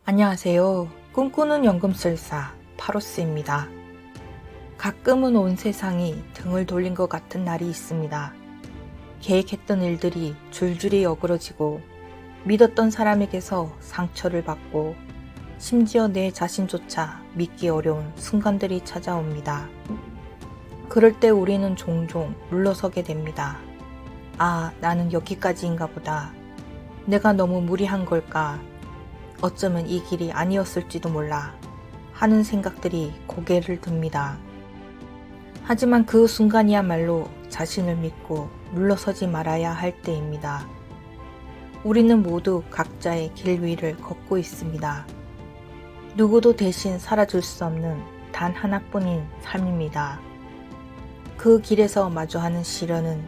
안녕하세요. 꿈꾸는 연금술사 파로스입니다. 가끔은 온 세상이 등을 돌린 것 같은 날이 있습니다. 계획했던 일들이 줄줄이 어그러지고 믿었던 사람에게서 상처를 받고 심지어 내 자신조차 믿기 어려운 순간들이 찾아옵니다. 그럴 때 우리는 종종 물러서게 됩니다. 아, 나는 여기까지인가 보다. 내가 너무 무리한 걸까? 어쩌면 이 길이 아니었을지도 몰라 하는 생각들이 고개를 듭니다. 하지만 그 순간이야말로 자신을 믿고 물러서지 말아야 할 때입니다. 우리는 모두 각자의 길 위를 걷고 있습니다. 누구도 대신 살아줄 수 없는 단 하나뿐인 삶입니다. 그 길에서 마주하는 시련은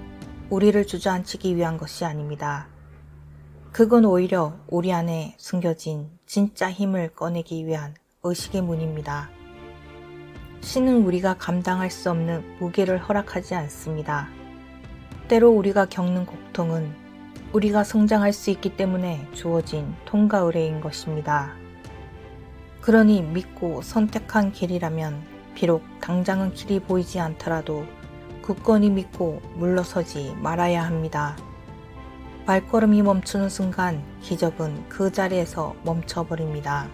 우리를 주저앉히기 위한 것이 아닙니다. 그건 오히려 우리 안에 숨겨진 진짜 힘을 꺼내기 위한 의식의 문입니다. 신은 우리가 감당할 수 없는 무게를 허락하지 않습니다. 때로 우리가 겪는 고통은 우리가 성장할 수 있기 때문에 주어진 통과 의례인 것입니다. 그러니 믿고 선택한 길이라면 비록 당장은 길이 보이지 않더라도 굳건히 믿고 물러서지 말아야 합니다. 발걸음이 멈추는 순간 기적은 그 자리에서 멈춰버립니다.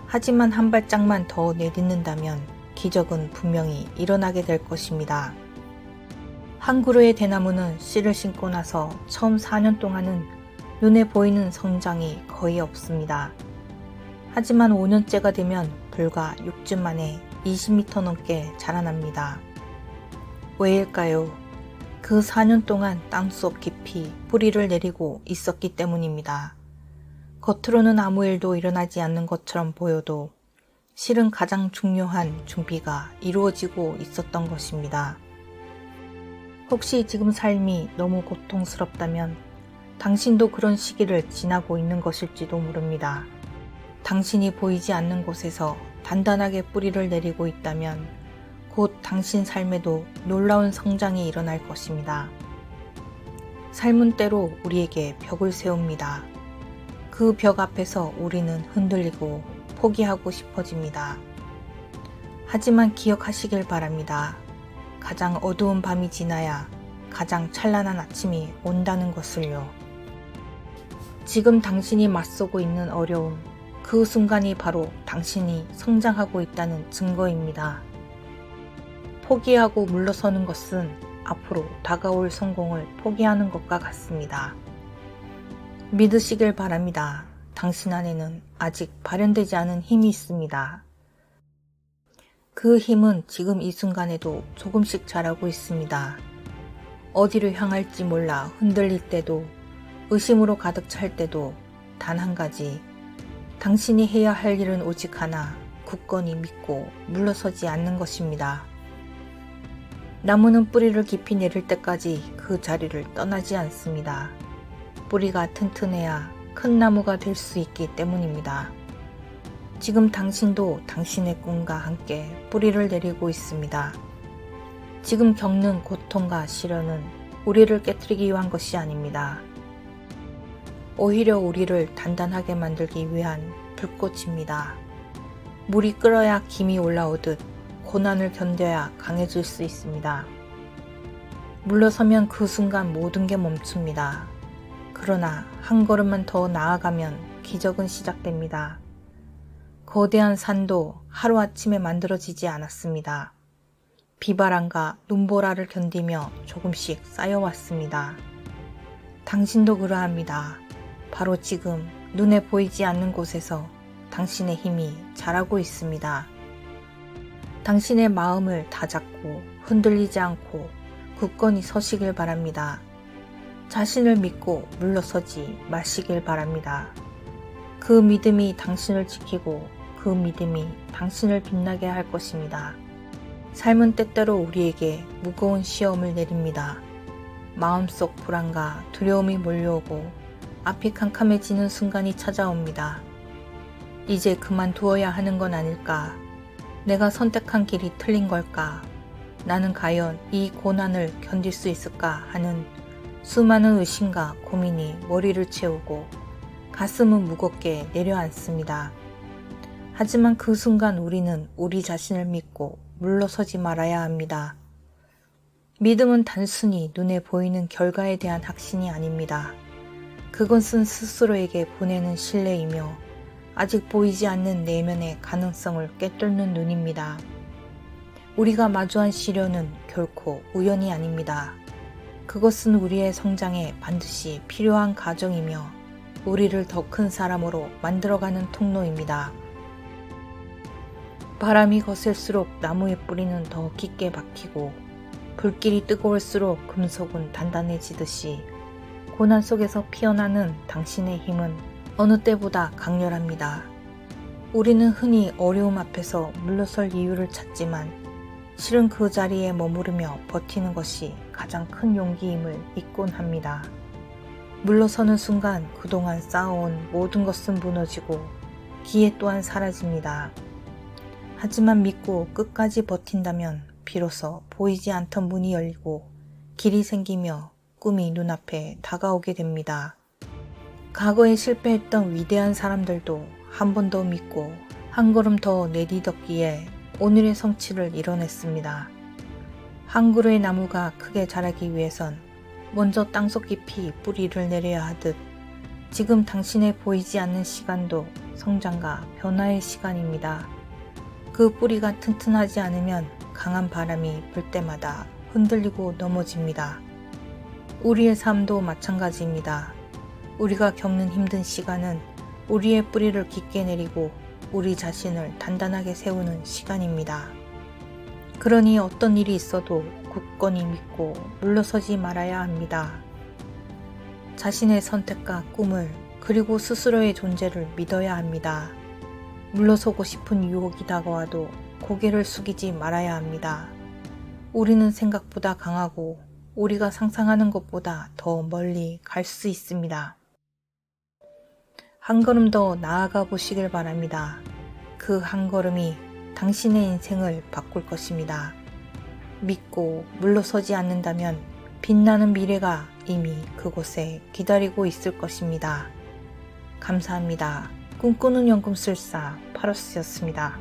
하지만 한 발짝만 더 내딛는다면 기적은 분명히 일어나게 될 것입니다. 한 그루의 대나무는 씨를 심고 나서 처음 4년 동안은 눈에 보이는 성장이 거의 없습니다. 하지만 5년째가 되면 불과 6주 만에 20m 넘게 자라납니다. 왜일까요? 그 4년 동안 땅속 깊이 뿌리를 내리고 있었기 때문입니다. 겉으로는 아무 일도 일어나지 않는 것처럼 보여도 실은 가장 중요한 준비가 이루어지고 있었던 것입니다. 혹시 지금 삶이 너무 고통스럽다면 당신도 그런 시기를 지나고 있는 것일지도 모릅니다. 당신이 보이지 않는 곳에서 단단하게 뿌리를 내리고 있다면 곧 당신 삶에도 놀라운 성장이 일어날 것입니다. 삶은 때로 우리에게 벽을 세웁니다. 그 벽 앞에서 우리는 흔들리고 포기하고 싶어집니다. 하지만 기억하시길 바랍니다. 가장 어두운 밤이 지나야 가장 찬란한 아침이 온다는 것을요. 지금 당신이 맞서고 있는 어려움, 그 순간이 바로 당신이 성장하고 있다는 증거입니다. 포기하고 물러서는 것은 앞으로 다가올 성공을 포기하는 것과 같습니다. 믿으시길 바랍니다. 당신 안에는 아직 발현되지 않은 힘이 있습니다. 그 힘은 지금 이 순간에도 조금씩 자라고 있습니다. 어디로 향할지 몰라 흔들릴 때도, 의심으로 가득 찰 때도 단 한 가지, 당신이 해야 할 일은 오직 하나, 굳건히 믿고 물러서지 않는 것입니다. 나무는 뿌리를 깊이 내릴 때까지 그 자리를 떠나지 않습니다. 뿌리가 튼튼해야 큰 나무가 될 수 있기 때문입니다. 지금 당신도 당신의 꿈과 함께 뿌리를 내리고 있습니다. 지금 겪는 고통과 시련은 우리를 깨트리기 위한 것이 아닙니다. 오히려 우리를 단단하게 만들기 위한 불꽃입니다. 물이 끓어야 김이 올라오듯 고난을 견뎌야 강해질 수 있습니다. 물러서면 그 순간 모든 게 멈춥니다. 그러나 한 걸음만 더 나아가면 기적은 시작됩니다. 거대한 산도 하루아침에 만들어지지 않았습니다. 비바람과 눈보라를 견디며 조금씩 쌓여왔습니다. 당신도 그러합니다. 바로 지금 눈에 보이지 않는 곳에서 당신의 힘이 자라고 있습니다. 당신의 마음을 다잡고 흔들리지 않고 굳건히 서시길 바랍니다. 자신을 믿고 물러서지 마시길 바랍니다. 그 믿음이 당신을 지키고 그 믿음이 당신을 빛나게 할 것입니다. 삶은 때때로 우리에게 무거운 시험을 내립니다. 마음속 불안과 두려움이 몰려오고 앞이 캄캄해지는 순간이 찾아옵니다. 이제 그만두어야 하는 건 아닐까? 내가 선택한 길이 틀린 걸까? 나는 과연 이 고난을 견딜 수 있을까? 하는 수많은 의심과 고민이 머리를 채우고 가슴은 무겁게 내려앉습니다. 하지만 그 순간 우리는 우리 자신을 믿고 물러서지 말아야 합니다. 믿음은 단순히 눈에 보이는 결과에 대한 확신이 아닙니다. 그것은 스스로에게 보내는 신뢰이며 아직 보이지 않는 내면의 가능성을 꿰뚫는 눈입니다. 우리가 마주한 시련은 결코 우연이 아닙니다. 그것은 우리의 성장에 반드시 필요한 과정이며 우리를 더 큰 사람으로 만들어가는 통로입니다. 바람이 거셀수록 나무의 뿌리는 더 깊게 박히고 불길이 뜨거울수록 금속은 단단해지듯이 고난 속에서 피어나는 당신의 힘은 어느 때보다 강렬합니다. 우리는 흔히 어려움 앞에서 물러설 이유를 찾지만 실은 그 자리에 머무르며 버티는 것이 가장 큰 용기임을 잊곤 합니다. 물러서는 순간 그동안 쌓아온 모든 것은 무너지고 기회 또한 사라집니다. 하지만 믿고 끝까지 버틴다면 비로소 보이지 않던 문이 열리고 길이 생기며 꿈이 눈앞에 다가오게 됩니다. 과거에 실패했던 위대한 사람들도 한 번 더 믿고 한 걸음 더 내디뎠기에 오늘의 성취를 이뤄냈습니다. 한 그루의 나무가 크게 자라기 위해선 먼저 땅속 깊이 뿌리를 내려야 하듯 지금 당신의 보이지 않는 시간도 성장과 변화의 시간입니다. 그 뿌리가 튼튼하지 않으면 강한 바람이 불 때마다 흔들리고 넘어집니다. 우리의 삶도 마찬가지입니다. 우리가 겪는 힘든 시간은 우리의 뿌리를 깊게 내리고 우리 자신을 단단하게 세우는 시간입니다. 그러니 어떤 일이 있어도 굳건히 믿고 물러서지 말아야 합니다. 자신의 선택과 꿈을 그리고 스스로의 존재를 믿어야 합니다. 물러서고 싶은 유혹이 다가와도 고개를 숙이지 말아야 합니다. 우리는 생각보다 강하고 우리가 상상하는 것보다 더 멀리 갈 수 있습니다. 한 걸음 더 나아가 보시길 바랍니다. 그 한 걸음이 당신의 인생을 바꿀 것입니다. 믿고 물러서지 않는다면 빛나는 미래가 이미 그곳에 기다리고 있을 것입니다. 감사합니다. 꿈꾸는 연금술사 파로스였습니다.